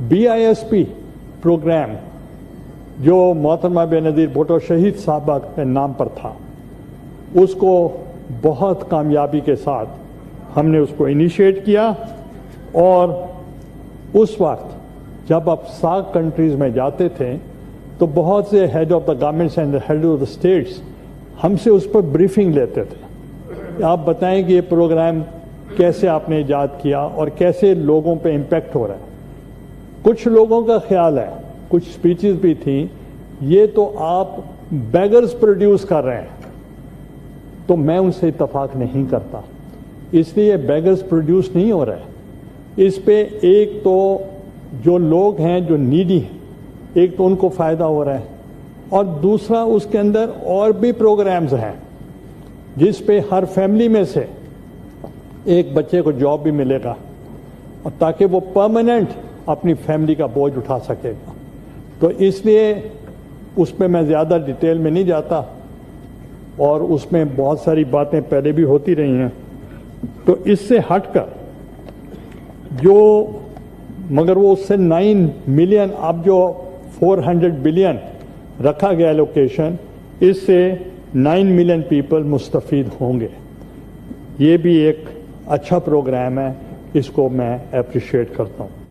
BISP programme जो मोहतरमा बेनज़ीर भुट्टो शहीद साहबा के नाम पर था, उसको बहुत कामयाबी के साथ हमने उसको इनिशिएट किया। और उस वक्त जब आप सार्क कंट्रीज़ में जाते थे तो बहुत से head of the governments and head of the states हमसे उस पर ब्रीफिंग लेते थे। आप बताएं कि ये प्रोग्राम कैसे आपने इजाद किया और कैसे लोगों पे इम्पैक्ट हो रहा है। कुछ लोगों का ख्याल है, कुछ स्पीचेस भी थी, ये तो आप बेगर्स प्रोड्यूस कर रहे हैं, तो मैं उनसे इत्तेफाक नहीं करता। इसलिए बेगर्स प्रोड्यूस नहीं हो रहा है। इस पे एक तो जो लोग हैं जो नीडी हैं, एक तो उनको फायदा हो रहा है, और दूसरा उसके अंदर और भी प्रोग्राम्स हैं जिस पे हर फैमिली में से एक बच्चे को जॉब भी मिलेगा, और ताकि वो परमानेंट अपनी फैमिली का बोझ उठा सकेगा। तो इसलिए उस पर मैं ज़्यादा डिटेल में नहीं जाता, और उसमें बहुत सारी बातें पहले भी होती रही हैं। तो इससे हटकर जो मगर वो उससे 9 मिलियन, अब जो 400 बिलियन रखा गया लोकेशन, इससे 9 मिलियन पीपल मुस्तफीद होंगे। ये भी एक अच्छा प्रोग्राम है, इसको मैं अप्रिशिएट करता हूँ।